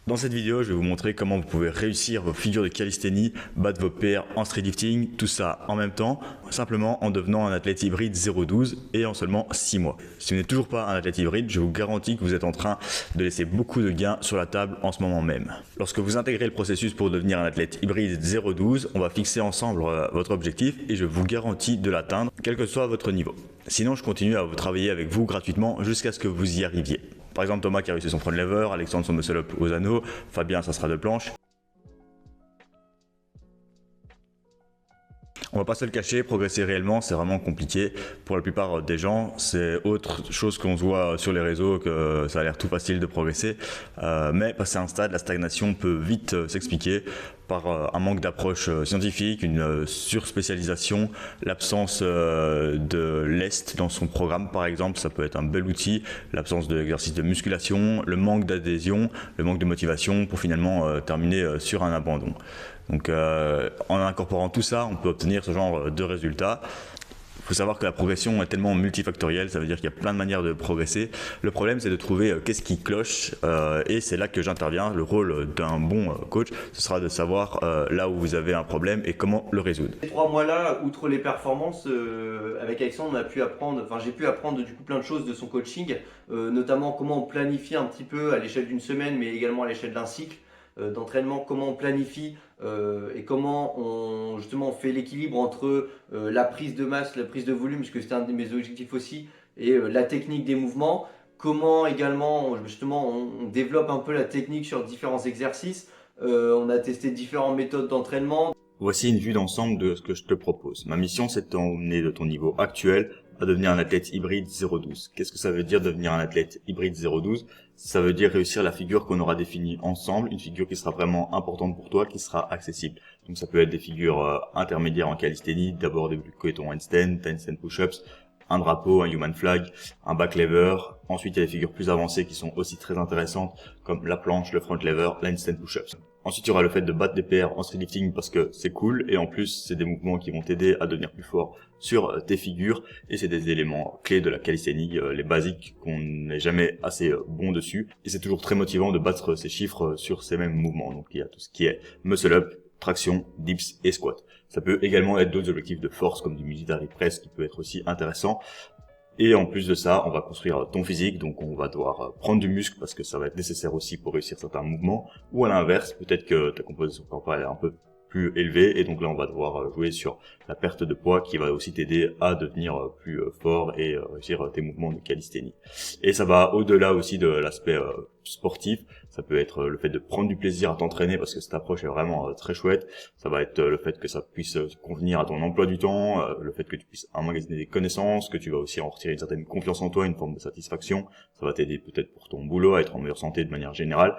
Dans cette vidéo, je vais vous montrer comment vous pouvez réussir vos figures de calisthénie, battre vos PR en street lifting, tout ça en même temps, simplement en devenant un athlète hybride 0-12 et en seulement 6 mois. Si vous n'êtes toujours pas un athlète hybride, je vous garantis que vous êtes en train de laisser beaucoup de gains sur la table en ce moment même. Lorsque vous intégrez le processus pour devenir un athlète hybride 0-12, on va fixer ensemble votre objectif et je vous garantis de l'atteindre, quel que soit votre niveau. Sinon, je continue à vous travailler avec vous gratuitement jusqu'à ce que vous y arriviez. Par exemple, Thomas qui a réussi son front lever, Alexandre son muscle up aux anneaux, Fabien ça sera de planche. On va pas se le cacher, progresser réellement c'est vraiment compliqué pour la plupart des gens. C'est autre chose qu'on se voit sur les réseaux que ça a l'air tout facile de progresser. Mais passer un stade, la stagnation peut vite s'expliquer par un manque d'approche scientifique, une surspécialisation, l'absence de lest dans son programme par exemple, ça peut être un bel outil, l'absence d'exercice de musculation, le manque d'adhésion, le manque de motivation pour finalement terminer sur un abandon. Donc en incorporant tout ça, on peut obtenir ce genre de résultats. Il faut savoir que la progression est tellement multifactorielle, ça veut dire qu'il y a plein de manières de progresser. Le problème c'est de trouver qu'est-ce qui cloche et c'est là que j'interviens. Le rôle d'un bon coach, ce sera de savoir là où vous avez un problème et comment le résoudre. Ces 3 mois-là, outre les performances, avec Alexandre, j'ai pu apprendre du coup plein de choses de son coaching, notamment comment on planifie un petit peu à l'échelle d'une semaine, mais également à l'échelle d'un cycle d'entraînement, comment on planifie et comment on fait l'équilibre entre la prise de masse, la prise de volume, parce que c'était un de mes objectifs aussi, et la technique des mouvements. Comment également on développe un peu la technique sur différents exercices. On a testé différentes méthodes d'entraînement. Voici une vue d'ensemble de ce que je te propose. Ma mission, c'est de t'emmener de ton niveau actuel à devenir un athlète hybride 0-12. Qu'est-ce que ça veut dire devenir un athlète hybride 0-12 ? Ça veut dire réussir la figure qu'on aura définie ensemble, une figure qui sera vraiment importante pour toi, qui sera accessible. Donc ça peut être des figures intermédiaires en calisthénie, d'abord des ton handstand, handstand push-ups, un drapeau, un human flag, un back lever. Ensuite, il y a des figures plus avancées qui sont aussi très intéressantes, comme la planche, le front lever, l'handstand push-ups. Ensuite, il y aura le fait de battre des PR en street lifting parce que c'est cool et en plus, c'est des mouvements qui vont t'aider à devenir plus fort sur tes figures et c'est des éléments clés de la calisthénie, les basiques qu'on n'est jamais assez bon dessus et c'est toujours très motivant de battre ces chiffres sur ces mêmes mouvements. Donc, il y a tout ce qui est muscle up, traction, dips et squat. Ça peut également être d'autres objectifs de force comme du military press qui peut être aussi intéressant. Et en plus de ça, on va construire ton physique, donc on va devoir prendre du muscle parce que ça va être nécessaire aussi pour réussir certains mouvements. Ou à l'inverse, peut-être que ta composition corporelle est un peu plus élevée et donc là on va devoir jouer sur la perte de poids qui va aussi t'aider à devenir plus fort et réussir tes mouvements de calisthénie. Et ça va au-delà aussi de l'aspect sportif, ça peut être le fait de prendre du plaisir à t'entraîner parce que cette approche est vraiment très chouette. Ça va être le fait que ça puisse convenir à ton emploi du temps, le fait que tu puisses emmagasiner des connaissances, que tu vas aussi en retirer une certaine confiance en toi, une forme de satisfaction. Ça va t'aider peut-être pour ton boulot à être en meilleure santé de manière générale.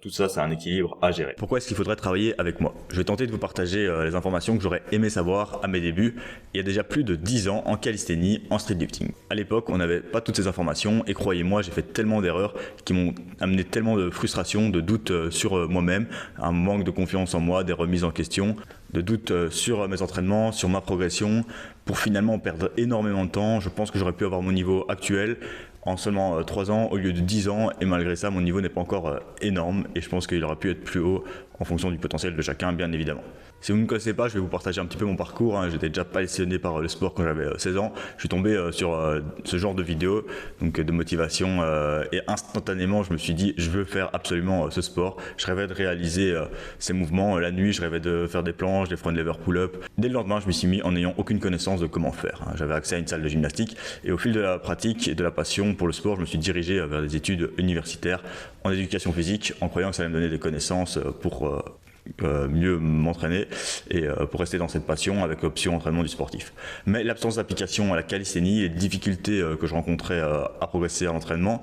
Tout ça, c'est un équilibre à gérer. Pourquoi est-ce qu'il faudrait travailler avec moi ? Je vais tenter de vous partager les informations que j'aurais aimé savoir à mes débuts. Il y a déjà plus de 10 ans en calisthénie, en street lifting. À l'époque, on n'avait pas toutes ces informations et croyez-moi, j'ai fait tellement d'erreurs qui m'ont amené tellement de frustration, de doutes sur moi-même, un manque de confiance en moi, des remises en question, de doutes sur mes entraînements, sur ma progression, pour finalement perdre énormément de temps. Je pense que j'aurais pu avoir mon niveau actuel en seulement 3 ans au lieu de 10 ans et malgré ça mon niveau n'est pas encore énorme et je pense qu'il aurait pu être plus haut en fonction du potentiel de chacun bien évidemment. Si vous ne me connaissez pas, je vais vous partager un petit peu mon parcours. J'étais déjà passionné par le sport quand j'avais 16 ans. Je suis tombé sur ce genre de vidéos, donc de motivation et instantanément je me suis dit je veux faire absolument ce sport. Je rêvais de réaliser ces mouvements la nuit, je rêvais de faire des planches, des front lever pull-up. Dès le lendemain, je m'y suis mis en n'ayant aucune connaissance de comment faire. J'avais accès à une salle de gymnastique et au fil de la pratique et de la passion pour le sport, je me suis dirigé vers des études universitaires en éducation physique en croyant que ça allait me donner des connaissances pour mieux m'entraîner et pour rester dans cette passion avec option entraînement du sportif. Mais l'absence d'application à la calisthénie, les difficultés que je rencontrais à progresser à l'entraînement,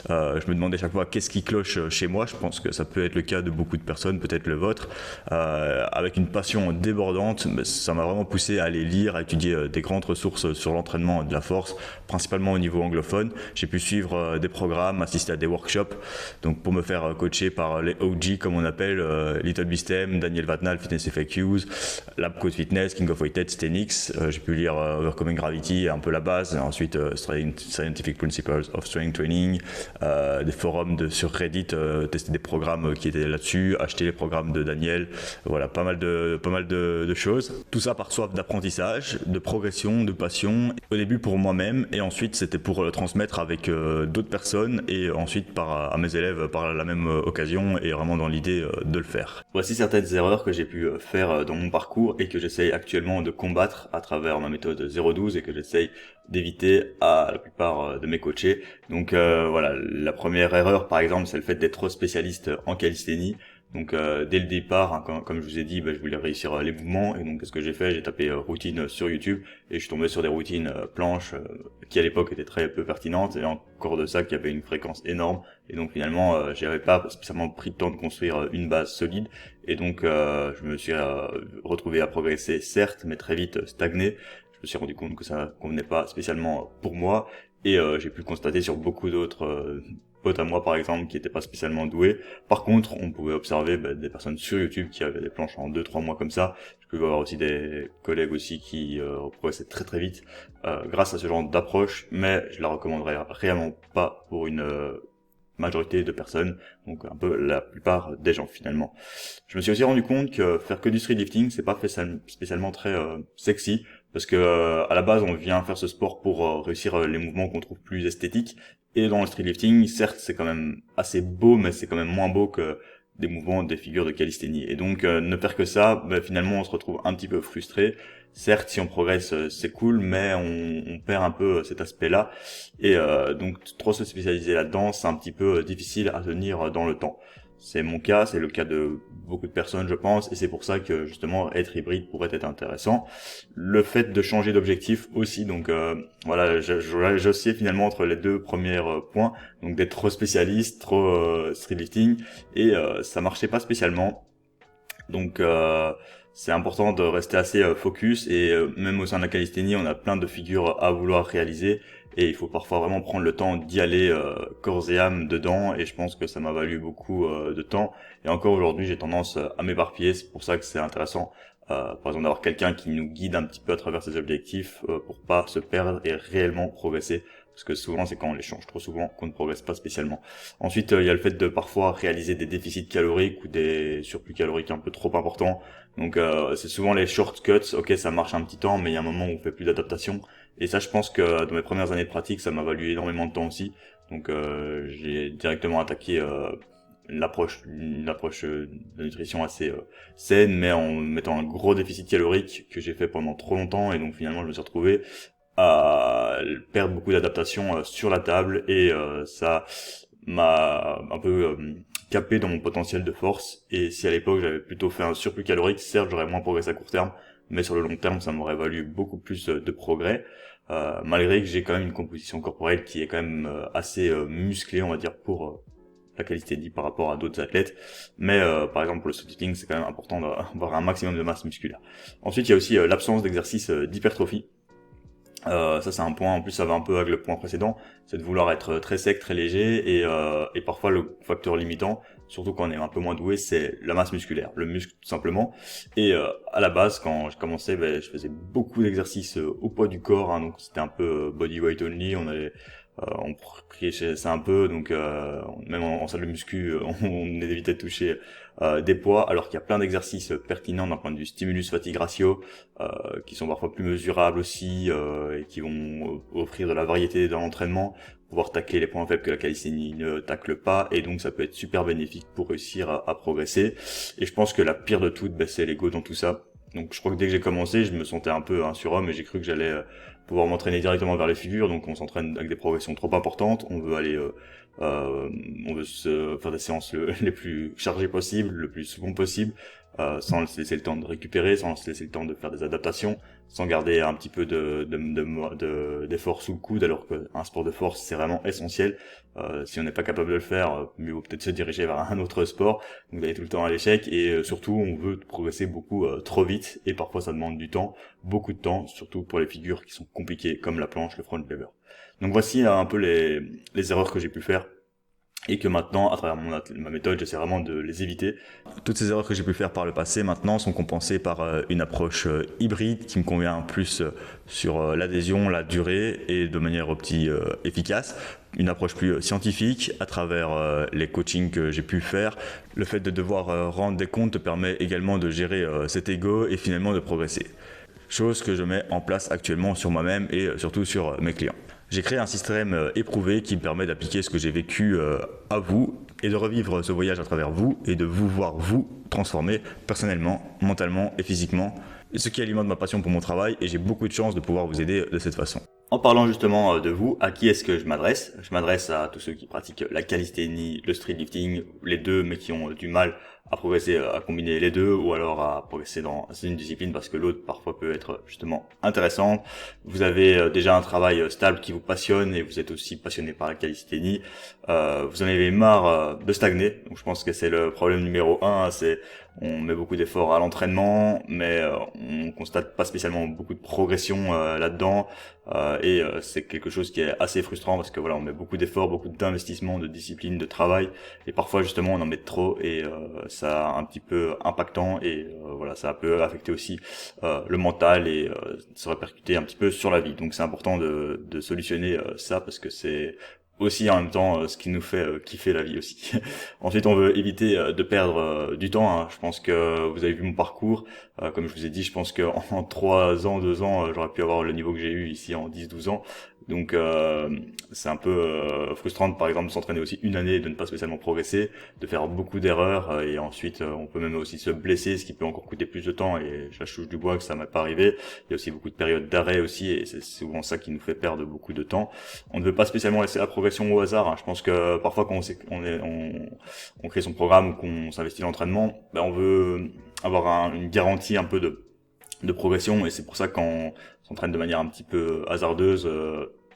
je me demandais chaque fois qu'est-ce qui cloche chez moi. Je pense que ça peut être le cas de beaucoup de personnes, peut-être le vôtre. Avec une passion débordante, ça m'a vraiment poussé à aller lire, à étudier des grandes ressources sur l'entraînement de la force, principalement au niveau anglophone. J'ai pu suivre des programmes, assister à des workshops, donc pour me faire coacher par les OG comme on appelle, Little Big System, Daniel Vatnal, Fitness FAQs, Lab Code Fitness, King of Weighted, Stenix. J'ai pu lire Overcoming Gravity, un peu la base. Ensuite, Scientific Principles of Strength Training, des forums sur Reddit, tester des programmes qui étaient là-dessus, acheter les programmes de Daniel. Voilà, pas mal de choses. Tout ça par soif d'apprentissage, de progression, de passion. Au début pour moi-même, et ensuite c'était pour le transmettre avec d'autres personnes, et ensuite à mes élèves par la même occasion, et vraiment dans l'idée de le faire. Voici certaines erreurs que j'ai pu faire dans mon parcours et que j'essaye actuellement de combattre à travers ma méthode 0-12 et que j'essaye d'éviter à la plupart de mes coachés. Donc voilà, la première erreur par exemple, c'est le fait d'être trop spécialiste en calisthénie. Donc dès le départ, hein, comme je vous ai dit, je voulais réussir les mouvements, et donc qu'est-ce que j'ai fait? J'ai tapé routine sur YouTube et je suis tombé sur des routines planches qui à l'époque étaient très peu pertinentes, et encore de ça qui avaient une fréquence énorme, et donc finalement j'avais pas spécialement pris le temps de construire une base solide, et donc je me suis retrouvé à progresser certes, mais très vite stagné. Je me suis rendu compte que ça convenait pas spécialement pour moi, et j'ai pu le constater sur beaucoup d'autres potes à moi par exemple qui étaient pas spécialement doués. Par contre, on pouvait observer des personnes sur YouTube qui avaient des planches en 2-3 mois comme ça. Je pouvais avoir aussi des collègues aussi qui progressaient très très vite grâce à ce genre d'approche, mais je la recommanderais réellement pas pour une majorité de personnes, donc un peu la plupart des gens finalement. Je me suis aussi rendu compte que faire que du street lifting, c'est pas spécialement très sexy, parce que à la base on vient faire ce sport pour réussir les mouvements qu'on trouve plus esthétiques, et dans le street lifting, certes c'est quand même assez beau, mais c'est quand même moins beau que des mouvements, des figures de calisthénie, et donc ne faire que ça, finalement on se retrouve un petit peu frustré. Certes, si on progresse, c'est cool, mais on perd un peu cet aspect-là, et donc trop se spécialiser là-dedans, c'est un petit peu difficile à tenir dans le temps. C'est mon cas, c'est le cas de beaucoup de personnes, je pense, et c'est pour ça que justement être hybride pourrait être intéressant. Le fait de changer d'objectif aussi, donc voilà, j'oscille finalement entre les deux premiers points, donc d'être trop spécialiste, trop street lifting, et ça marchait pas spécialement. Donc c'est important de rester assez focus, et même au sein de la calisthénie, on a plein de figures à vouloir réaliser, et il faut parfois vraiment prendre le temps d'y aller corps et âme dedans, et je pense que ça m'a valu beaucoup de temps, et encore aujourd'hui j'ai tendance à m'éparpiller. C'est pour ça que c'est intéressant par exemple d'avoir quelqu'un qui nous guide un petit peu à travers ses objectifs pour pas se perdre et réellement progresser, parce que souvent c'est quand on les change trop souvent qu'on ne progresse pas spécialement. Ensuite il y a le fait de parfois réaliser des déficits caloriques ou des surplus caloriques un peu trop importants, donc c'est souvent les shortcuts. Ok, ça marche un petit temps, mais il y a un moment où on fait plus d'adaptation, et ça je pense que dans mes premières années de pratique ça m'a valu énormément de temps aussi. Donc j'ai directement attaqué une approche de nutrition assez saine, mais en mettant un gros déficit calorique que j'ai fait pendant trop longtemps, et donc finalement je me suis retrouvé à perdre beaucoup d'adaptation sur la table, et ça m'a un peu capé dans mon potentiel de force. Et si à l'époque j'avais plutôt fait un surplus calorique, certes j'aurais moins progressé à court terme, mais sur le long terme ça m'aurait valu beaucoup plus de progrès, malgré que j'ai quand même une composition corporelle qui est quand même assez musclée, on va dire, pour la calisthénie par rapport à d'autres athlètes. Mais par exemple pour le streetlifting, c'est quand même important d'avoir un maximum de masse musculaire. Ensuite il y a aussi l'absence d'exercice d'hypertrophie. Ça c'est un point, en plus ça va un peu avec le point précédent, c'est de vouloir être très sec, très léger, et parfois le facteur limitant, surtout quand on est un peu moins doué, c'est la masse musculaire, le muscle tout simplement. Et à la base, quand je commençais, je faisais beaucoup d'exercices au poids du corps, hein, donc c'était un peu body weight only, on priait ça un peu, donc même en salle de muscu, on évitait de toucher des poids, alors qu'il y a plein d'exercices pertinents d'un point de vue stimulus-fatigue ratio, qui sont parfois plus mesurables aussi, et qui vont offrir de la variété dans l'entraînement, pouvoir tacler les points faibles que la calisthénie ne tacle pas, et donc ça peut être super bénéfique pour réussir à progresser. Et je pense que la pire de toutes, c'est l'ego dans tout ça. Donc je crois que dès que j'ai commencé, je me sentais un peu un surhomme, et j'ai cru que j'allais pouvoir m'entraîner directement vers les figures. Donc on s'entraîne avec des progressions trop importantes, on veut aller on veut se faire des séances les plus chargées possibles, le plus souvent possible, sans se laisser le temps de récupérer, sans se laisser le temps de faire des adaptations, sans garder un petit peu d'effort sous le coude, alors qu'un sport de force c'est vraiment essentiel. Si on n'est pas capable de le faire, mieux vaut peut-être se diriger vers un autre sport, donc d'aller tout le temps à l'échec. Et surtout on veut progresser beaucoup trop vite, et parfois ça demande du temps, beaucoup de temps, surtout pour les figures qui sont compliquées comme la planche, le front lever. Donc voici un peu les erreurs que j'ai pu faire, et que maintenant, à travers ma méthode, j'essaie vraiment de les éviter. Toutes ces erreurs que j'ai pu faire par le passé maintenant sont compensées par une approche hybride qui me convient plus sur l'adhésion, la durée et de manière efficace. Une approche plus scientifique à travers les coachings que j'ai pu faire. Le fait de devoir rendre des comptes te permet également de gérer cet ego et finalement de progresser. Chose que je mets en place actuellement sur moi-même et surtout sur mes clients. J'ai créé un système éprouvé qui me permet d'appliquer ce que j'ai vécu à vous et de revivre ce voyage à travers vous et de vous voir vous transformer personnellement, mentalement et physiquement. Ce qui alimente ma passion pour mon travail et j'ai beaucoup de chance de pouvoir vous aider de cette façon. En parlant justement de vous, à qui est-ce que je m'adresse? Je m'adresse à tous ceux qui pratiquent la calisthénie, le street lifting, les deux mais qui ont du mal à progresser, à combiner les deux ou alors à progresser dans une discipline parce que l'autre parfois peut être justement intéressante. Vous avez déjà un travail stable qui vous passionne et vous êtes aussi passionné par la calisthénie. Vous en avez marre de stagner. Donc je pense que c'est le problème numéro 1, c'est on met beaucoup d'efforts à l'entraînement, mais on constate pas spécialement beaucoup de progression là-dedans. C'est quelque chose qui est assez frustrant parce que voilà, on met beaucoup d'efforts, beaucoup d'investissement, de discipline, de travail, et parfois justement on en met trop et ça a un petit peu impactant et voilà, ça peut affecter aussi le mental et se répercuter un petit peu sur la vie. Donc c'est important de solutionner ça parce que c'est aussi en même temps ce qui nous fait kiffer la vie aussi. Ensuite, on veut éviter de perdre du temps, hein. Je pense que vous avez vu mon parcours. Comme je vous ai dit, je pense qu'en 3 ans, 2 ans, j'aurais pu avoir le niveau que j'ai eu ici en 10-12 ans. Donc c'est un peu frustrant, par exemple, de s'entraîner aussi une année et de ne pas spécialement progresser, de faire beaucoup d'erreurs et ensuite on peut même aussi se blesser, ce qui peut encore coûter plus de temps et je touche du bois que ça m'est pas arrivé. Il y a aussi beaucoup de périodes d'arrêt aussi et c'est souvent ça qui nous fait perdre beaucoup de temps. On ne veut pas spécialement laisser la progression au hasard, hein. Je pense que parfois quand on crée son programme ou qu'on s'investit dans l'entraînement, ben on veut avoir une garantie un peu de progression et c'est pour ça que quand on s'entraîne de manière un petit peu hasardeuse,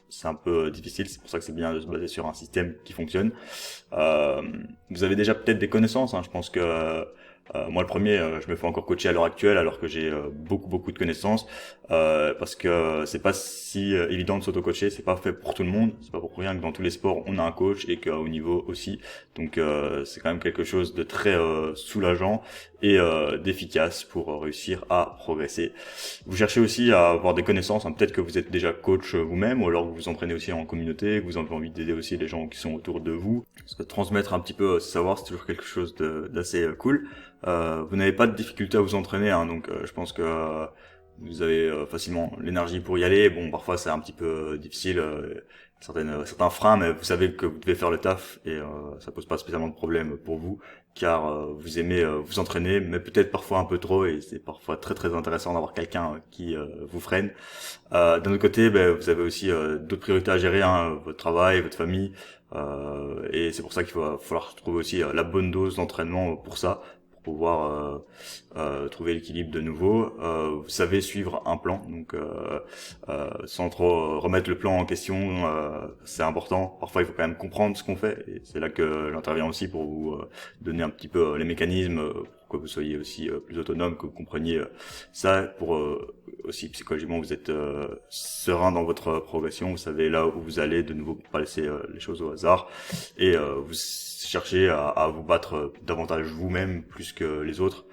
c'est un peu difficile. C'est pour ça que c'est bien de se baser sur un système qui fonctionne. Vous avez déjà peut-être des connaissances, hein. Je pense que moi le premier, je me fais encore coacher à l'heure actuelle alors que j'ai beaucoup de connaissances parce que c'est pas si évident de s'auto-coacher, c'est pas fait pour tout le monde, c'est pas pour rien que dans tous les sports on a un coach et qu'au niveau aussi. Donc c'est quand même quelque chose de très soulageant et d'efficace pour réussir à progresser. Vous cherchez aussi à avoir des connaissances, hein. Peut-être que vous êtes déjà coach vous-même ou alors que vous vous entraînez aussi en communauté, que vous avez envie d'aider aussi les gens qui sont autour de vous. Parce que transmettre un petit peu ce savoir, c'est toujours quelque chose d'assez cool. Vous n'avez pas de difficulté à vous entraîner, hein, donc je pense que vous avez facilement l'énergie pour y aller. Bon, parfois c'est un petit peu difficile, certains freins, mais vous savez que vous devez faire le taf et ça pose pas spécialement de problème pour vous, car vous aimez vous entraîner, mais peut-être parfois un peu trop, et c'est parfois très intéressant d'avoir quelqu'un qui vous freine. D'un autre côté, vous avez aussi d'autres priorités à gérer, hein, votre travail, votre famille, et c'est pour ça qu'il va falloir trouver aussi la bonne dose d'entraînement pour ça, pour pouvoir trouver l'équilibre de nouveau. Vous savez suivre un plan, donc sans trop remettre le plan en question, c'est important. Parfois il faut quand même comprendre ce qu'on fait et c'est là que j'interviens aussi pour vous donner un petit peu les mécanismes pour que vous soyez aussi plus autonome, que vous compreniez ça, pour aussi psychologiquement vous êtes serein dans votre progression, vous savez là où vous allez, de nouveau pour pas laisser les choses au hasard et vous cherchez à vous battre davantage vous-même plus que les autres.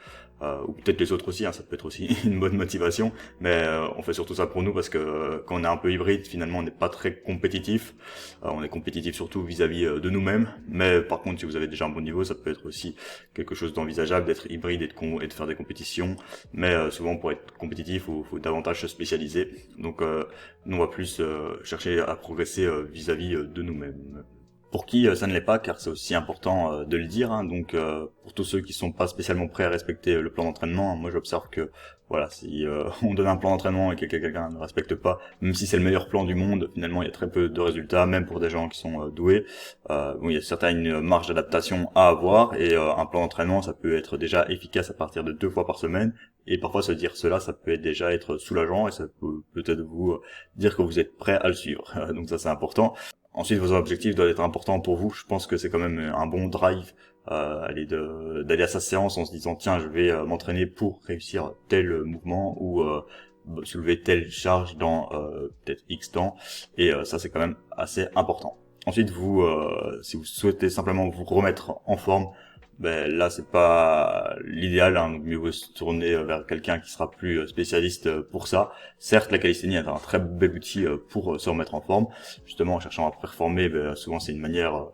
Ou peut-être les autres aussi, hein, ça peut être aussi une bonne motivation, mais on fait surtout ça pour nous parce que quand on est un peu hybride, finalement on n'est pas très compétitif, on est compétitif surtout vis-à-vis de nous-mêmes, mais par contre si vous avez déjà un bon niveau, ça peut être aussi quelque chose d'envisageable d'être hybride et de faire des compétitions, mais souvent pour être compétitif, faut davantage se spécialiser, donc nous on va plus chercher à progresser vis-à-vis de nous-mêmes. Pour qui ça ne l'est pas, car c'est aussi important de le dire, hein. Donc pour tous ceux qui sont pas spécialement prêts à respecter le plan d'entraînement, moi j'observe que voilà, si on donne un plan d'entraînement et que quelqu'un ne respecte pas, même si c'est le meilleur plan du monde, finalement il y a très peu de résultats, même pour des gens qui sont doués. Bon, il y a certaines marge d'adaptation à avoir et un plan d'entraînement ça peut être déjà efficace à partir de 2 fois par semaine. Et parfois se dire cela, ça peut déjà être soulageant et ça peut peut-être vous dire que vous êtes prêt à le suivre. Donc ça c'est important. Ensuite, vos objectifs doivent être importants pour vous. Je pense que c'est quand même un bon drive d'aller à sa séance en se disant tiens, je vais m'entraîner pour réussir tel mouvement ou soulever telle charge dans peut-être X temps. Et ça, c'est quand même assez important. Ensuite, si vous souhaitez simplement vous remettre en forme, ben là c'est pas l'idéal, hein, donc mieux vaut se tourner vers quelqu'un qui sera plus spécialiste pour ça. Certes, la calisthénie est un très bel outil pour se remettre en forme, justement en cherchant à performer, ben, souvent c'est une manière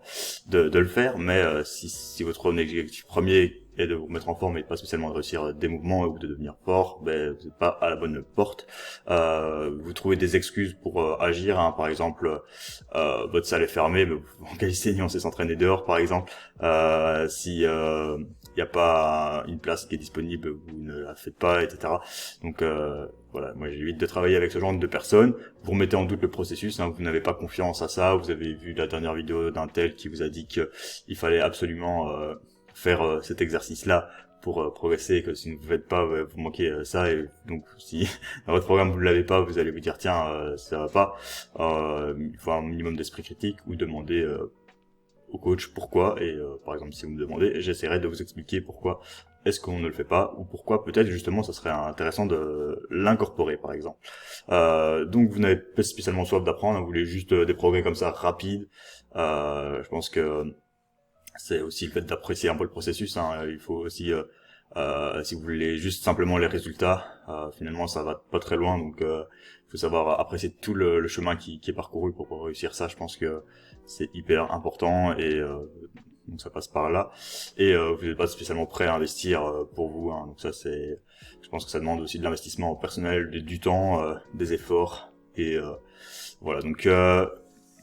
de le faire, mais si votre objectif premier est de vous mettre en forme et pas spécialement de réussir des mouvements ou de devenir fort, ben vous n'êtes pas à la bonne porte. Vous trouvez des excuses pour agir, hein, par exemple votre salle est fermée, mais en calisthénie on sait s'entraîner dehors par exemple. Si y a pas une place qui est disponible, vous ne la faites pas, etc. Donc voilà, moi j'évite de travailler avec ce genre de personnes. Vous remettez en doute le processus, hein, vous n'avez pas confiance à ça, vous avez vu la dernière vidéo d'un tel qui vous a dit qu'il fallait absolument faire cet exercice-là pour progresser, que si vous ne le faites pas, vous manquez ça, et donc si dans votre programme vous ne l'avez pas, vous allez vous dire tiens, ça va pas. Il faut un minimum d'esprit critique ou demander au coach pourquoi, et par exemple si vous me demandez, j'essaierai de vous expliquer pourquoi est-ce qu'on ne le fait pas, ou pourquoi peut-être justement ça serait intéressant de l'incorporer par exemple. Donc vous n'avez pas spécialement soif d'apprendre, vous voulez juste des progrès comme ça rapides. Je pense que c'est aussi le fait d'apprécier un peu le processus, hein. Il faut aussi si vous voulez juste simplement les résultats, finalement ça va pas très loin, donc il faut savoir apprécier tout le chemin qui est parcouru pour réussir ça. Je pense que c'est hyper important, et donc ça passe par là, et vous n'êtes pas spécialement prêt à investir pour vous, hein. Donc ça je pense que ça demande aussi de l'investissement personnel, du temps, des efforts, et voilà. Donc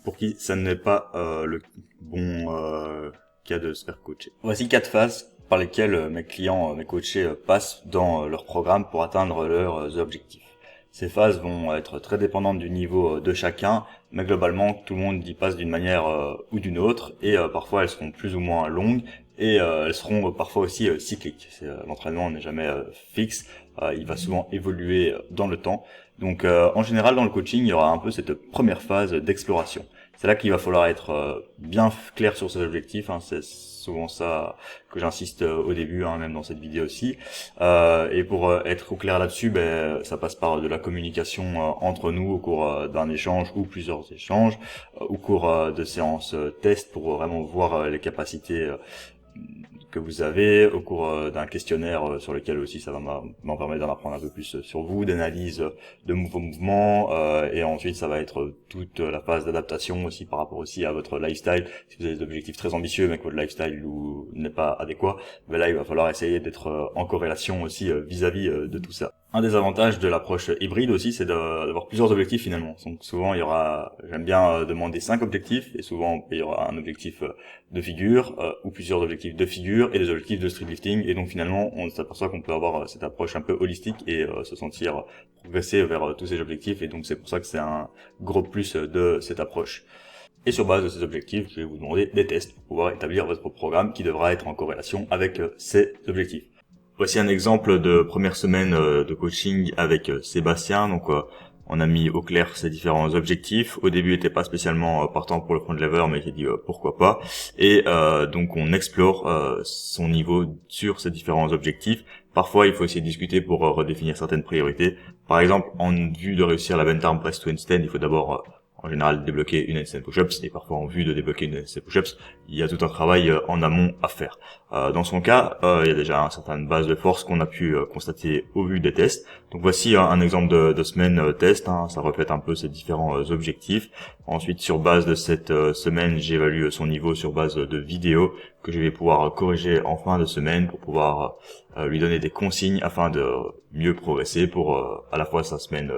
pour qui ça n'est pas le bon cas de se faire coacher. Voici 4 phases par lesquelles mes clients, mes coachés passent dans leur programme pour atteindre leurs objectifs. Ces phases vont être très dépendantes du niveau de chacun, mais globalement tout le monde y passe d'une manière ou d'une autre, et parfois elles seront plus ou moins longues, et elles seront parfois aussi cycliques. L'entraînement n'est jamais fixe, il va souvent évoluer dans le temps. Donc en général dans le coaching, il y aura un peu cette première phase d'exploration. C'est là qu'il va falloir être bien clair sur ses objectifs, hein. C'est souvent ça que j'insiste au début, hein, même dans cette vidéo aussi. Et pour être au clair là-dessus, ça passe par de la communication entre nous au cours d'un échange ou plusieurs échanges, au cours de séances tests pour vraiment voir les capacités que vous avez, au cours d'un questionnaire sur lequel aussi ça va m'en permettre d'en apprendre un peu plus sur vous, d'analyse de vos mouvements, et ensuite ça va être toute la phase d'adaptation aussi par rapport aussi à votre lifestyle. Si vous avez des objectifs très ambitieux mais que votre lifestyle n'est pas adéquat, là il va falloir essayer d'être en corrélation aussi vis-à-vis de tout ça. Un des avantages de l'approche hybride aussi, c'est d'avoir plusieurs objectifs finalement. Donc souvent j'aime bien demander 5 objectifs, et souvent il y aura un objectif de figure ou plusieurs objectifs de figure et des objectifs de streetlifting, et donc finalement on s'aperçoit qu'on peut avoir cette approche un peu holistique et se sentir progresser vers tous ces objectifs, et donc c'est pour ça que c'est un gros plus de cette approche. Et sur base de ces objectifs, je vais vous demander des tests pour pouvoir établir votre programme qui devra être en corrélation avec ces objectifs. Voici un exemple de première semaine de coaching avec Sébastien. Donc on a mis au clair ces différents objectifs. Au début, il n'était pas spécialement partant pour le front lever, mais il s'est dit pourquoi pas. Et donc on explore son niveau sur ces différents objectifs. Parfois, il faut essayer de discuter pour redéfinir certaines priorités. Par exemple, en vue de réussir la bent arm press to handstand, il faut d'abord en général débloquer une handstand push-ups, et parfois en vue de débloquer une handstand push-ups, il y a tout un travail en amont à faire. Dans son cas, il y a déjà une certaine base de force qu'on a pu constater au vu des tests. Donc voici un exemple de semaine test, hein. Ça reflète un peu ces différents objectifs. Ensuite, sur base de cette semaine, j'évalue son niveau sur base de vidéos que je vais pouvoir corriger en fin de semaine pour pouvoir lui donner des consignes afin de mieux progresser pour à la fois sa semaine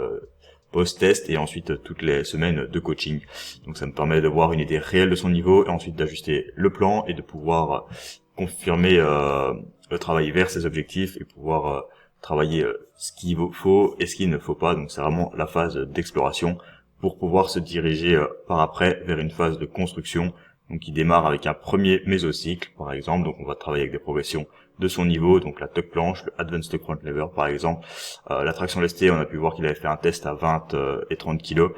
post-test et ensuite toutes les semaines de coaching. Donc ça me permet de voir une idée réelle de son niveau, et ensuite d'ajuster le plan et de pouvoir confirmer le travail vers ses objectifs, et pouvoir travailler ce qu'il faut et ce qu'il ne faut pas. Donc c'est vraiment la phase d'exploration pour pouvoir se diriger par après vers une phase de construction, donc qui démarre avec un premier mésocycle par exemple. Donc on va travailler avec des progressions de son niveau, donc la tuck planche, le advanced tuck front lever par exemple. La traction lestée, on a pu voir qu'il avait fait un test à 20 et 30 kg,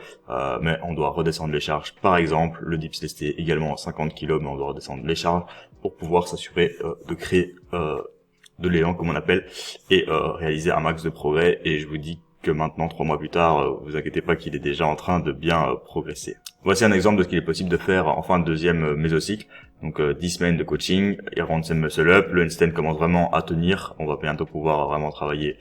mais on doit redescendre les charges par exemple. Le dips lesté également à 50 kg, mais on doit redescendre les charges pour pouvoir s'assurer de créer de l'élan comme on appelle, et réaliser un max de progrès. Et je vous dis que maintenant, 3 mois plus tard, vous inquiétez pas qu'il est déjà en train de bien progresser. Voici un exemple de ce qu'il est possible de faire en fin de deuxième mésocycle. Donc 10 semaines de coaching, il rentre ses muscle up, le handstand commence vraiment à tenir, on va bientôt pouvoir vraiment travailler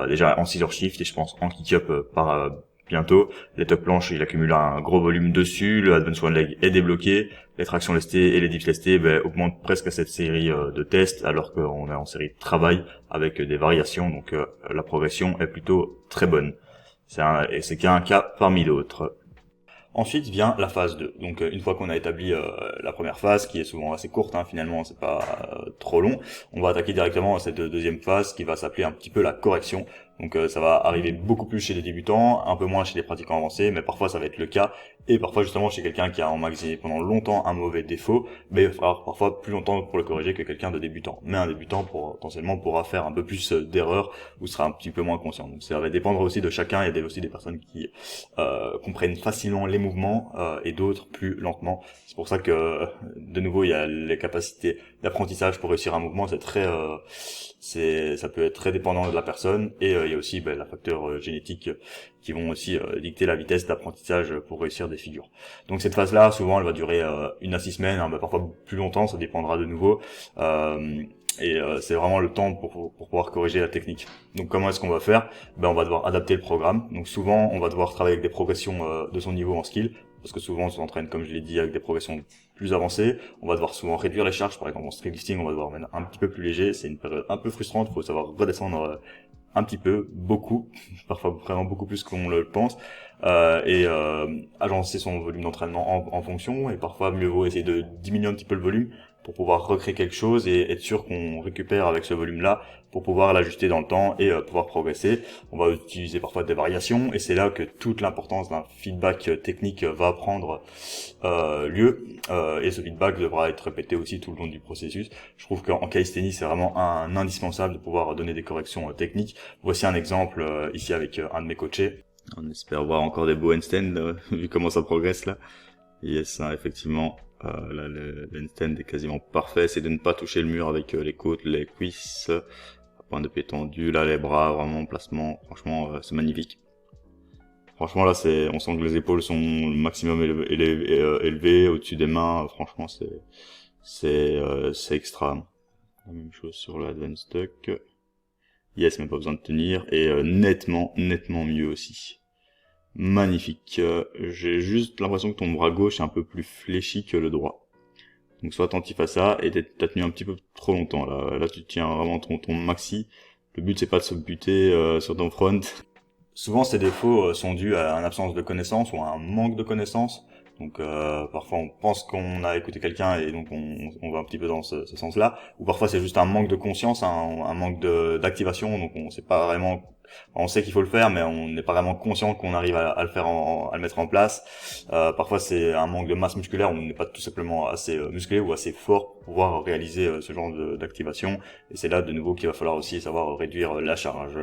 déjà en scissor shift et je pense en kick up par bientôt. Les tuck planches, il accumule un gros volume dessus, le advance one leg est débloqué, les tractions lestées et les dips lestés augmentent presque à cette série de tests alors qu'on est en série de travail avec des variations, donc la progression est plutôt très bonne. C'est qu'un cas parmi d'autres. Ensuite vient la phase 2. Donc une fois qu'on a établi la première phase, qui est souvent assez courte, finalement c'est pas trop long, on va attaquer directement à cette deuxième phase qui va s'appeler un petit peu la correction. Donc ça va arriver beaucoup plus chez les débutants, un peu moins chez les pratiquants avancés, mais parfois ça va être le cas, et parfois justement chez quelqu'un qui a emmagasiné pendant longtemps un mauvais défaut, mais il va falloir parfois plus longtemps pour le corriger que quelqu'un de débutant. Mais un débutant potentiellement pourra faire un peu plus d'erreurs ou sera un petit peu moins conscient. Donc ça va dépendre aussi de chacun. Il y a aussi des personnes qui comprennent facilement les mouvements et d'autres plus lentement. C'est pour ça que de nouveau il y a les capacités d'apprentissage pour réussir un mouvement, ça peut être très dépendant de la personne, et il y a aussi la facteur génétique qui vont aussi dicter la vitesse d'apprentissage pour réussir des figures. Donc cette phase-là, souvent elle va durer 1 à 6 semaines, parfois plus longtemps, ça dépendra de nouveau. C'est vraiment le temps pour pouvoir corriger la technique. Donc comment est-ce qu'on va faire? On va devoir adapter le programme. Donc souvent on va devoir travailler avec des progressions de son niveau en skill, parce que souvent on s'entraîne, comme je l'ai dit, avec des progressions plus avancées. On va devoir souvent réduire les charges, par exemple en strict lifting on va devoir mettre un petit peu plus léger. C'est une période un peu frustrante, il faut savoir redescendre un petit peu, beaucoup, parfois vraiment beaucoup plus qu'on le pense, agencer son volume d'entraînement en fonction, et parfois mieux vaut essayer de diminuer un petit peu le volume pour pouvoir recréer quelque chose et être sûr qu'on récupère avec ce volume-là pour pouvoir l'ajuster dans le temps et pouvoir progresser. On va utiliser parfois des variations, et c'est là que toute l'importance d'un feedback technique va prendre lieu, et ce feedback devra être répété aussi tout le long du processus. Je trouve qu'en calisthénie, c'est vraiment un indispensable de pouvoir donner des corrections techniques. Voici un exemple ici avec un de mes coachés. On espère voir encore des beaux handstands vu comment ça progresse là. Yes, effectivement. Là, le handstand est quasiment parfait. C'est de ne pas toucher le mur avec les côtes, les cuisses, point de pied tendu, là les bras, vraiment placement. Franchement, c'est magnifique. Franchement là, on sent que les épaules sont le maximum élevées au-dessus des mains. Franchement, c'est extra. La même chose sur le advanced tuck. Yes, mais pas besoin de tenir, et nettement mieux aussi. Magnifique. J'ai juste l'impression que ton bras gauche est un peu plus fléchi que le droit. Donc sois attentif à ça, et t'as tenu un petit peu trop longtemps là. Là tu tiens vraiment ton maxi. Le but c'est pas de se buter sur ton front. Souvent ces défauts sont dus à une absence de connaissance ou à un manque de connaissance. Donc parfois on pense qu'on a écouté quelqu'un et donc on va un petit peu dans ce sens-là. Ou parfois c'est juste un manque de conscience, un manque d'activation. Donc on sait pas vraiment. On sait qu'il faut le faire, mais on n'est pas vraiment conscient qu'on arrive à le faire, à le mettre en place. Parfois, c'est un manque de masse musculaire, on n'est pas tout simplement assez musclé ou assez fort pour pouvoir réaliser ce genre d'activation. Et c'est là, de nouveau, qu'il va falloir aussi savoir réduire la charge.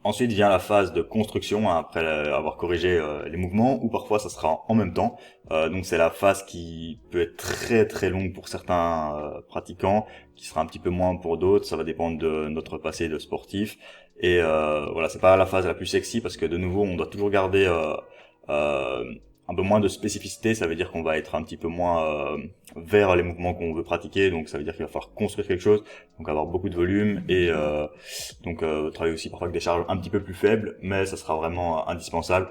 Ensuite vient la phase de construction, après avoir corrigé les mouvements, ou parfois ça sera en même temps. Donc c'est la phase qui peut être très très longue pour certains pratiquants, qui sera un petit peu moins pour d'autres. Ça va dépendre de notre passé de sportif. Et voilà, c'est pas la phase la plus sexy, parce que de nouveau on doit toujours garder un peu moins de spécificité. Ça veut dire qu'on va être un petit peu moins vers les mouvements qu'on veut pratiquer, donc ça veut dire qu'il va falloir construire quelque chose, donc avoir beaucoup de volume, et travailler aussi parfois avec des charges un petit peu plus faibles, mais ça sera vraiment indispensable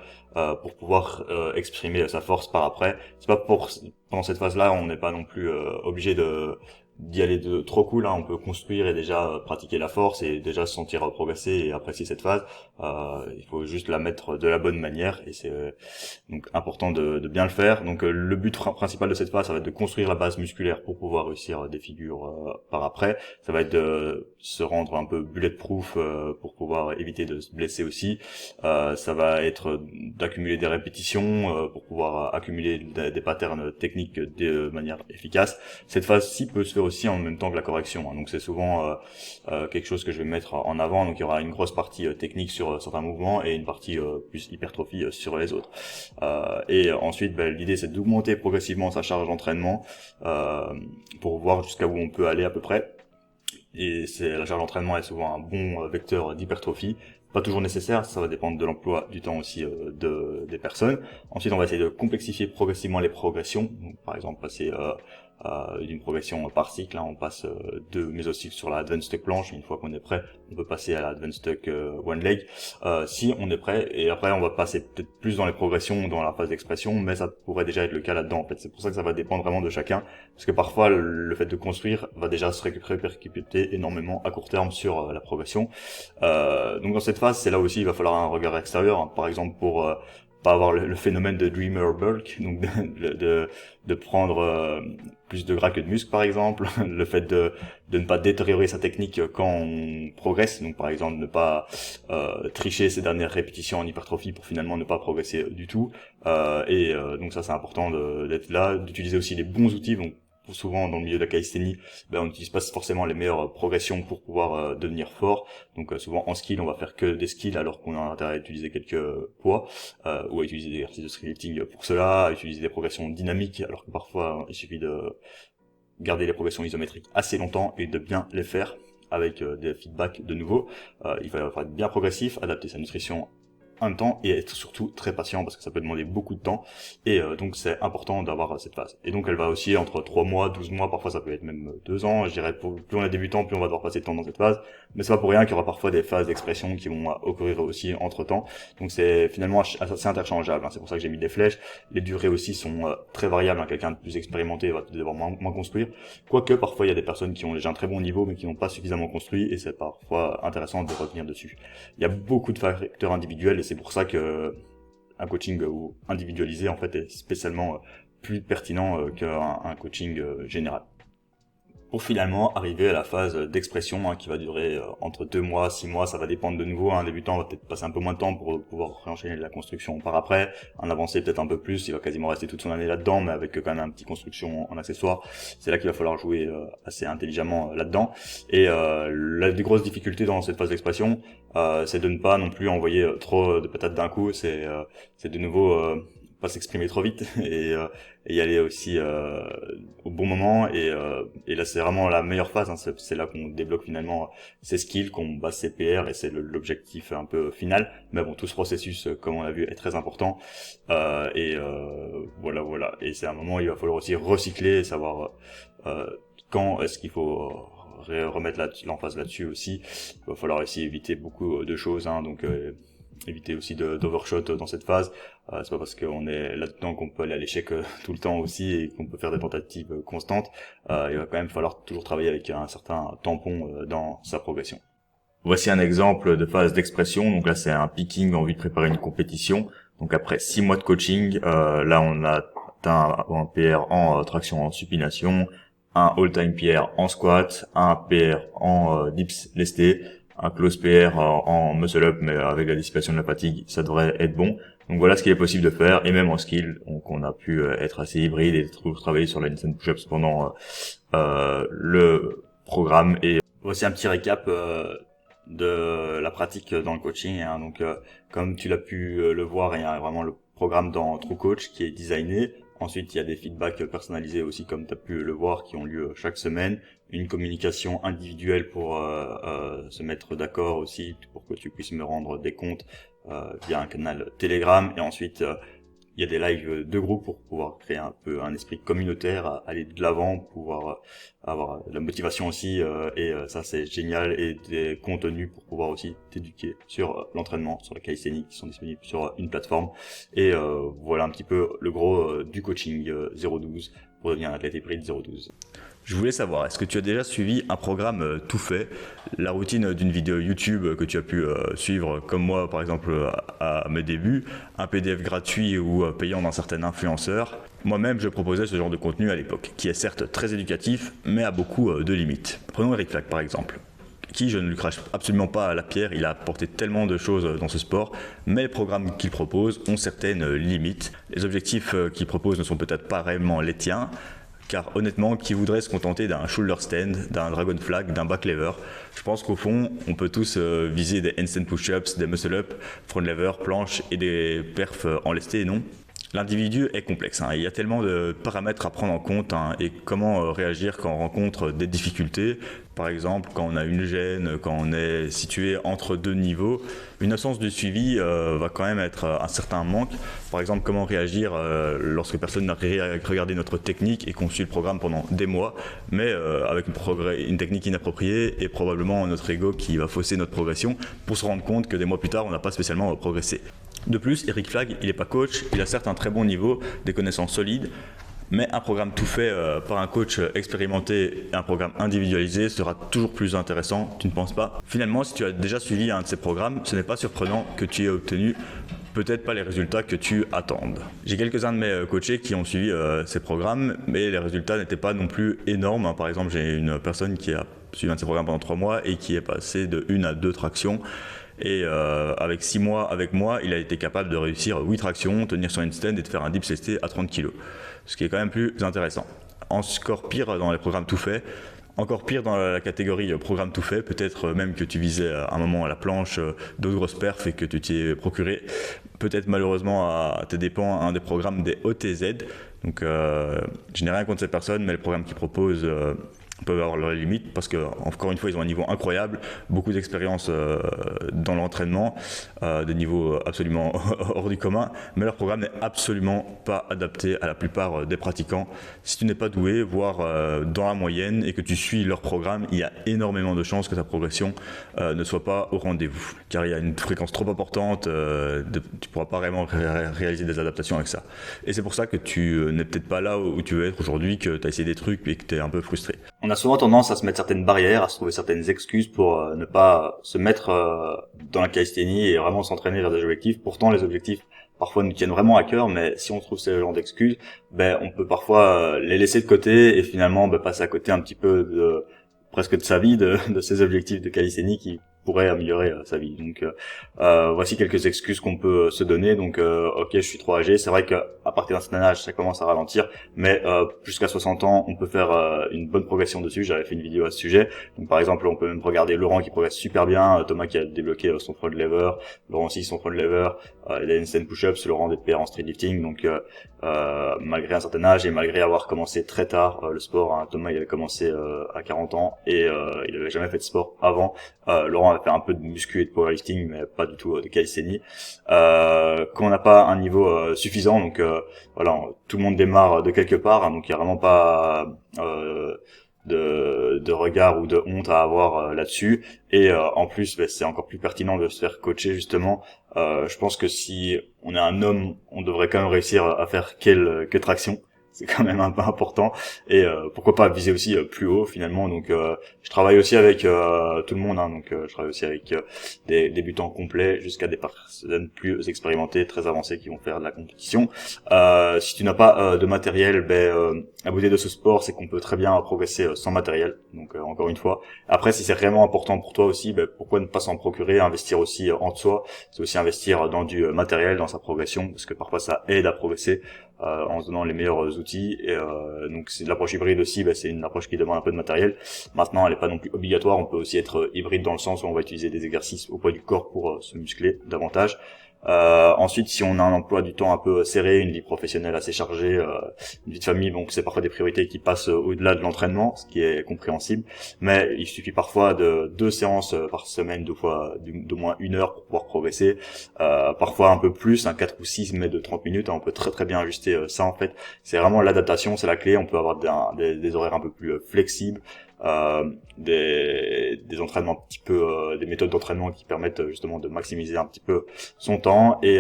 pour pouvoir exprimer sa force par après. C'est pas pendant cette phase-là, on n'est pas non plus obligé d'y aller de trop cool, on peut construire et déjà pratiquer la force et déjà se sentir progresser et apprécier cette phase. Il faut juste la mettre de la bonne manière, et c'est donc important de bien le faire. Donc le but principal de cette phase, ça va être de construire la base musculaire pour pouvoir réussir des figures par après. Ça va être de se rendre un peu bulletproof pour pouvoir éviter de se blesser aussi. Ça va être d'accumuler des répétitions pour pouvoir accumuler des patterns techniques de manière efficace. Cette phase-ci peut se faire aussi en même temps que la correction, donc c'est souvent quelque chose que je vais mettre en avant. Donc il y aura une grosse partie technique sur certains mouvements et une partie plus hypertrophie sur les autres. Et ensuite l'idée c'est d'augmenter progressivement sa charge d'entraînement pour voir jusqu'à où on peut aller à peu près. Et la charge d'entraînement est souvent un bon vecteur d'hypertrophie. pas toujours nécessaire, ça va dépendre de l'emploi du temps aussi des personnes. Ensuite, on va essayer de complexifier progressivement les progressions. Donc, par exemple, passer d'une progression par cycle, hein, on passe de mésocycle sur la advanced tuck planche. Une fois qu'on est prêt, on peut passer à la advanced tuck one leg si on est prêt. Et après, on va passer peut-être plus dans les progressions, dans la phase d'expression, mais ça pourrait déjà être le cas là-dedans. En fait, c'est pour ça que ça va dépendre vraiment de chacun, parce que parfois le fait de construire va déjà se répercuter énormément à court terme sur la progression. Donc dans cette phase, c'est là aussi il va falloir un regard extérieur, hein, par exemple pour pas avoir le phénomène de dreamer bulk, donc de prendre plus de gras que de muscle par exemple, le fait de ne pas détériorer sa technique quand on progresse, donc par exemple ne pas tricher ses dernières répétitions en hypertrophie pour finalement ne pas progresser du tout, donc ça c'est important d'être là, d'utiliser aussi les bons outils. Donc souvent dans le milieu de la calisthénie, on n'utilise pas forcément les meilleures progressions pour pouvoir devenir fort. Donc souvent en skill, on va faire que des skills alors qu'on a intérêt à utiliser quelques poids, ou à utiliser des exercices de streetlifting pour cela, à utiliser des progressions dynamiques alors que parfois il suffit de garder les progressions isométriques assez longtemps et de bien les faire avec des feedbacks de nouveau. Il va falloir être bien progressif, adapter sa nutrition un temps et être surtout très patient parce que ça peut demander beaucoup de temps et donc c'est important d'avoir cette phase. Et donc elle va aussi entre 3 mois, 12 mois, parfois ça peut être même 2 ans, je dirais. Plus on est débutant, plus on va devoir passer de temps dans cette phase, mais c'est pas pour rien qu'il y aura parfois des phases d'expression qui vont occurrir aussi entre temps. Donc c'est finalement assez interchangeable, hein. C'est pour ça que j'ai mis des flèches. Les durées aussi sont très variables, hein. Quelqu'un de plus expérimenté va devoir moins construire, quoique parfois il y a des personnes qui ont déjà un très bon niveau mais qui n'ont pas suffisamment construit et c'est parfois intéressant de revenir dessus. Il y a beaucoup de facteurs individuels et c'est pour ça que un coaching individualisé en fait est spécialement plus pertinent qu'un coaching général. Pour finalement arriver à la phase d'expression, hein, qui va durer entre 2 mois, 6 mois, ça va dépendre de nouveau. Un débutant va peut-être passer un peu moins de temps pour pouvoir réenchaîner la construction par après. Un avancé peut-être un peu plus, il va quasiment rester toute son année là-dedans, mais avec quand même un petit construction en accessoire. C'est là qu'il va falloir jouer assez intelligemment là-dedans. Et la des grosses difficultés dans cette phase d'expression, c'est de ne pas non plus envoyer trop de patates d'un coup. C'est de nouveau pas s'exprimer trop vite et y aller aussi au bon moment et là c'est vraiment la meilleure phase, hein. C'est là qu'on débloque finalement ses skills, qu'on base ses PR et c'est l'objectif un peu final, mais bon, tout ce processus comme on a vu est très important voilà et c'est un moment où il va falloir aussi recycler et savoir quand est-ce qu'il faut remettre l'emphase là-dessus aussi. Il va falloir aussi éviter beaucoup de choses, hein, donc éviter aussi d'overshot dans cette phase. C'est pas parce qu'on est là-dedans qu'on peut aller à l'échec tout le temps aussi et qu'on peut faire des tentatives constantes. Il va quand même falloir toujours travailler avec un certain tampon dans sa progression. Voici un exemple de phase d'expression. Donc là, c'est un picking en vue de préparer une compétition. Donc après 6 mois de coaching, là on a atteint un PR en traction en supination, un all-time PR en squat, un PR en dips lestés, un close PR en muscle up, mais avec la dissipation de la fatigue, ça devrait être bon. Donc voilà ce qu'il est possible de faire, et même en skill, donc on a pu être assez hybride et travailler sur la handstand push-ups pendant le programme. Et voici un petit récap de la pratique dans le coaching, hein. Donc comme tu l'as pu le voir, il y a vraiment le programme dans True Coach qui est designé. Ensuite, il y a des feedbacks personnalisés aussi, comme tu as pu le voir, qui ont lieu chaque semaine. Une communication individuelle pour se mettre d'accord aussi, pour que tu puisses me rendre des comptes via un canal Telegram. Et ensuite, il y a des lives de groupe pour pouvoir créer un peu un esprit communautaire, aller de l'avant, pouvoir avoir la motivation aussi. Et ça, c'est génial. Et des contenus pour pouvoir aussi t'éduquer sur l'entraînement, sur la calisthénie, qui sont disponibles sur une plateforme. Et voilà un petit peu le gros du coaching 012 pour devenir un athlète hybride 012. Je voulais savoir, est-ce que tu as déjà suivi un programme tout fait, la routine d'une vidéo YouTube que tu as pu suivre comme moi par exemple à mes débuts, un PDF gratuit ou payant d'un certain influenceur? Moi-même je proposais ce genre de contenu à l'époque, qui est certes très éducatif mais a beaucoup de limites. Prenons Eric Flack par exemple, qui, je ne lui crache absolument pas à la pierre, il a apporté tellement de choses dans ce sport, mais les programmes qu'il propose ont certaines limites. Les objectifs qu'il propose ne sont peut-être pas réellement les tiens, car honnêtement, qui voudrait se contenter d'un shoulder stand, d'un dragon flag, d'un back lever? Je pense qu'au fond, on peut tous viser des handstand push-ups, des muscle-up, front lever, planche et des perfs en lesté, non? L'individu est complexe, hein. Il y a tellement de paramètres à prendre en compte, hein, et comment réagir quand on rencontre des difficultés. Par exemple, quand on a une gêne, quand on est situé entre deux niveaux, une absence de suivi va quand même être un certain manque. Par exemple, comment réagir lorsque personne n'a regardé notre technique et qu'on suit le programme pendant des mois, mais avec une technique inappropriée et probablement notre ego qui va fausser notre progression pour se rendre compte que des mois plus tard, on n'a pas spécialement progressé. De plus, Eric Flagg, il n'est pas coach, il a certes un très bon niveau, des connaissances solides, mais un programme tout fait par un coach expérimenté et un programme individualisé sera toujours plus intéressant, tu ne penses pas? Finalement, si tu as déjà suivi un de ces programmes, ce n'est pas surprenant que tu aies obtenu peut-être pas les résultats que tu attendes. J'ai quelques-uns de mes coachés qui ont suivi ces programmes, mais les résultats n'étaient pas non plus énormes, hein. Par exemple, j'ai une personne qui a suivi un de ces programmes pendant 3 mois et qui est passé de 1 à 2 tractions. Et avec 6 mois avec moi, il a été capable de réussir 8 tractions, tenir sur une stand et de faire un dips ST à 30 kg. Ce qui est quand même plus intéressant. Encore pire dans les programmes tout faits, encore pire dans la catégorie programme tout fait, peut-être même que tu visais à un moment à la planche d'autres grosses perfs et que tu t'y es procuré, peut-être malheureusement à tes dépens, un des programmes des OTZ. Donc je n'ai rien contre ces personnes, mais les programmes qu'ils proposent peuvent avoir leurs limites parce que, encore une fois, ils ont un niveau incroyable, beaucoup d'expérience dans l'entraînement, des niveaux absolument hors du commun, mais leur programme n'est absolument pas adapté à la plupart des pratiquants. Si tu n'es pas doué, voire dans la moyenne, et que tu suis leur programme, il y a énormément de chances que ta progression ne soit pas au rendez-vous, car il y a une fréquence trop importante, tu ne pourras pas vraiment réaliser des adaptations avec ça. Et c'est pour ça que tu n'es peut-être pas là où tu veux être aujourd'hui, que tu as essayé des trucs et que tu es un peu frustré. On a souvent tendance à se mettre certaines barrières, à se trouver certaines excuses pour ne pas se mettre dans la calisthénie et vraiment s'entraîner vers des objectifs. Pourtant, les objectifs parfois nous tiennent vraiment à cœur, mais si on trouve ce genre d'excuses, on peut parfois les laisser de côté et finalement passer à côté un petit peu de presque de sa vie, de ses objectifs de calisthénie qui pourraient améliorer sa vie. Donc voici quelques excuses qu'on peut se donner. Donc ok, je suis trop âgé, c'est vrai qu'à partir d'un certain âge ça commence à ralentir, mais jusqu'à 60 ans on peut faire une bonne progression dessus. J'avais fait une vidéo à ce sujet. Donc par exemple on peut même regarder Laurent qui progresse super bien, Thomas qui a débloqué son front lever, Laurent aussi son front lever, les handstand push-ups, Laurent des PR en street lifting. Donc malgré un certain âge et malgré avoir commencé très tard le sport, hein, Thomas il avait commencé à 40 ans et il avait jamais fait de sport avant. Laurent a fait un peu de muscu et de powerlifting, mais pas du tout de calisthénie. Quand on n'a pas un niveau suffisant, donc voilà, tout le monde démarre de quelque part, hein, donc il y a vraiment pas de regard ou de honte à avoir là-dessus. Et en plus, c'est encore plus pertinent de se faire coacher justement. Je pense que si on est un homme, on devrait quand même réussir à faire quelques tractions. C'est quand même un peu important et pourquoi pas viser aussi plus haut finalement. Donc je travaille aussi avec tout le monde, hein, donc je travaille aussi avec des débutants complets jusqu'à des personnes plus expérimentées, très avancées qui vont faire de la compétition. Si tu n'as pas de matériel, la beauté de ce sport c'est qu'on peut très bien progresser sans matériel. Donc encore une fois, après si c'est vraiment important pour toi aussi, pourquoi ne pas s'en procurer, investir aussi en soi. C'est aussi investir dans du matériel, dans sa progression, parce que parfois ça aide à progresser en se donnant les meilleurs outils. Et donc c'est de l'approche hybride aussi, c'est une approche qui demande un peu de matériel. Maintenant elle n'est pas non plus obligatoire, on peut aussi être hybride dans le sens où on va utiliser des exercices au poids du corps pour se muscler davantage. Ensuite, si on a un emploi du temps un peu serré, une vie professionnelle assez chargée, une vie de famille, donc c'est parfois des priorités qui passent au-delà de l'entraînement, ce qui est compréhensible. Mais il suffit parfois de 2 séances par semaine, 2 fois d'au moins 1 heure pour pouvoir progresser. Parfois un peu plus, 4 ou 6, mais de 30 minutes, hein, on peut très très bien ajuster ça en fait. C'est vraiment l'adaptation, c'est la clé. On peut avoir des horaires un peu plus flexibles. Des entraînements un petit peu des méthodes d'entraînement qui permettent justement de maximiser un petit peu son temps et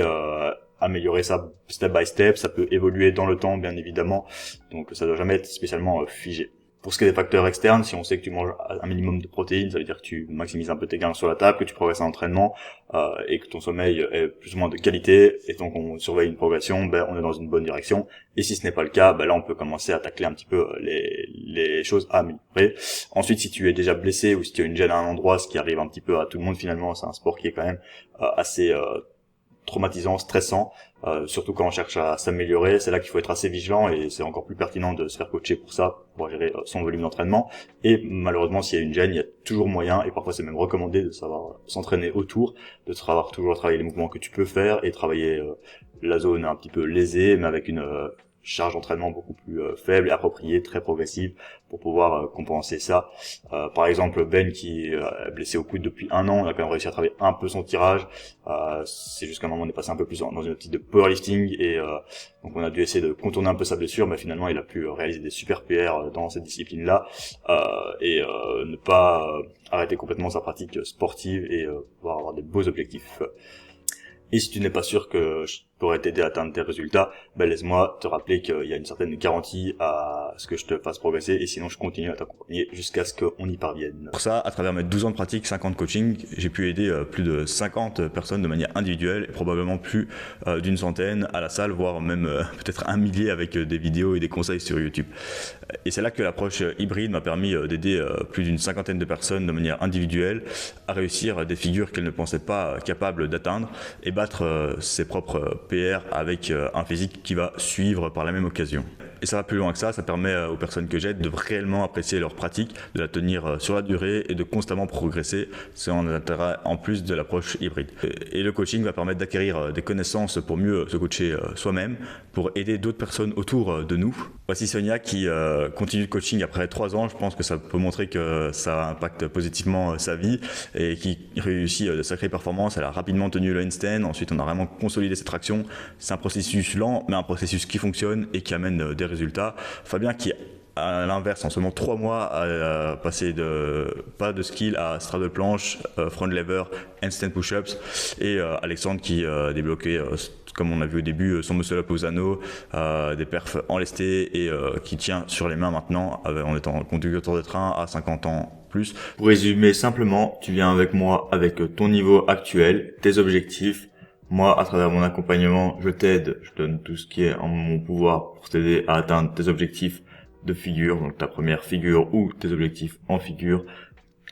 améliorer ça step by step. Ça peut évoluer dans le temps bien évidemment, donc ça doit jamais être spécialement figé. Pour ce qui est des facteurs externes, si on sait que tu manges un minimum de protéines, ça veut dire que tu maximises un peu tes gains sur la table, que tu progresses en entraînement et que ton sommeil est plus ou moins de qualité, et donc on surveille une progression, on est dans une bonne direction. Et si ce n'est pas le cas, là on peut commencer à tacler un petit peu les choses à améliorer. Ensuite, si tu es déjà blessé ou si tu as une gêne à un endroit, ce qui arrive un petit peu à tout le monde finalement, c'est un sport qui est quand même assez traumatisant, stressant, surtout quand on cherche à s'améliorer. C'est là qu'il faut être assez vigilant et c'est encore plus pertinent de se faire coacher pour ça, pour gérer son volume d'entraînement. Et malheureusement, s'il y a une gêne, il y a toujours moyen, et parfois c'est même recommandé de savoir s'entraîner autour, de savoir toujours travailler les mouvements que tu peux faire et travailler la zone un petit peu lésée, mais avec une charge d'entraînement beaucoup plus faible et appropriée, très progressive, pour pouvoir compenser ça. Par exemple, Ben qui est blessé au coude depuis 1 an, on a quand même réussi à travailler un peu son tirage. C'est juste qu'à un moment on est passé un peu plus dans une optique de powerlifting et donc on a dû essayer de contourner un peu sa blessure, mais finalement il a pu réaliser des super PR dans cette discipline-là et ne pas arrêter complètement sa pratique sportive et pouvoir avoir des beaux objectifs. Et si tu n'es pas sûr que je pourrais t'aider à atteindre tes résultats, ben laisse-moi te rappeler qu'il y a une certaine garantie à ce que je te fasse progresser, et sinon je continue à t'accompagner jusqu'à ce qu'on y parvienne. Pour ça, à travers mes 12 ans de pratique, 50 coaching, j'ai pu aider plus de 50 personnes de manière individuelle, et probablement plus d'une centaine à la salle, voire même peut-être 1 millier avec des vidéos et des conseils sur YouTube. Et c'est là que l'approche hybride m'a permis d'aider plus d'une 50aine de personnes de manière individuelle à réussir des figures qu'elles ne pensaient pas capables d'atteindre et battre ses propres PR avec un physique qui va suivre par la même occasion. Et ça va plus loin que ça permet aux personnes que j'aide de réellement apprécier leur pratique, de la tenir sur la durée et de constamment progresser. C'est un intérêt en plus de l'approche hybride. Et le coaching va permettre d'acquérir des connaissances pour mieux se coacher soi-même, pour aider d'autres personnes autour de nous. Voici Sonia qui continue le coaching après 3 ans. Je pense que ça peut montrer que ça impacte positivement sa vie et qui réussit de sacrées performances. Elle a rapidement tenu le handstand. Ensuite, on a vraiment consolidé ses tractions. C'est un processus lent, mais un processus qui fonctionne et qui amène des résultats. Fabien qui, à l'inverse, en seulement 3 mois, a passé de pas de skill à straddle planche, front lever, handstand push-ups, et Alexandre qui débloquait, comme on a vu au début, son muscle up aux anneaux, des perfs en lesté et qui tient sur les mains maintenant en étant conducteur de train à 50 ans plus. Pour résumer simplement, tu viens avec moi avec ton niveau actuel, tes objectifs. Moi, à travers mon accompagnement, je t'aide, je donne tout ce qui est en mon pouvoir pour t'aider à atteindre tes objectifs de figure, donc ta première figure ou tes objectifs en figure,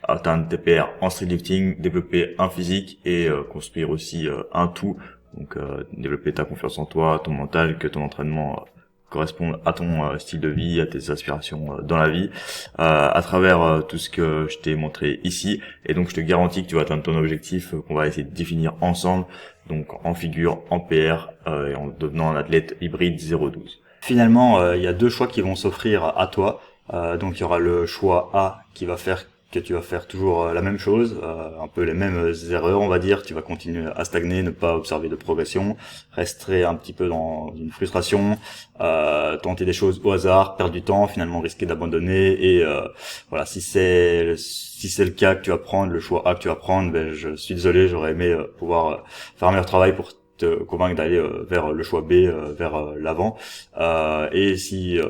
atteindre tes PR en street lifting, développer un physique et construire aussi un tout, donc développer ta confiance en toi, ton mental, que ton entraînement corresponde à ton style de vie, à tes aspirations dans la vie, à travers tout ce que je t'ai montré ici. Et donc je te garantis que tu vas atteindre ton objectif qu'on va essayer de définir ensemble, donc en figure, en PR et en devenant un athlète hybride 0-12. Finalement, il y a 2 choix qui vont s'offrir à toi. Donc il y aura le choix A qui va faire que tu vas faire toujours la même chose, un peu les mêmes erreurs, on va dire. Tu vas continuer à stagner, ne pas observer de progression, rester un petit peu dans une frustration, tenter des choses au hasard, perdre du temps, finalement risquer d'abandonner. Et voilà, si c'est le cas que tu vas prendre, le choix A que tu vas prendre, ben je suis désolé, j'aurais aimé pouvoir faire un meilleur travail pour te convaincre d'aller vers le choix B, vers l'avant. Et si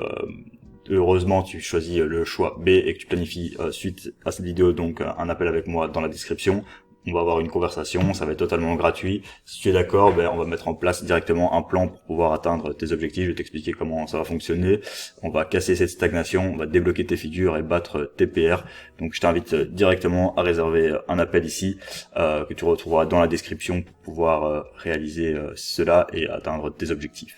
heureusement tu choisis le choix B et que tu planifies suite à cette vidéo donc un appel avec moi dans la description, on va avoir une conversation, ça va être totalement gratuit. Si tu es d'accord, ben on va mettre en place directement un plan pour pouvoir atteindre tes objectifs. Je vais t'expliquer comment ça va fonctionner. On va casser cette stagnation, on va débloquer tes figures et battre tes PR. Donc je t'invite directement à réserver un appel ici que tu retrouveras dans la description pour pouvoir réaliser cela et atteindre tes objectifs.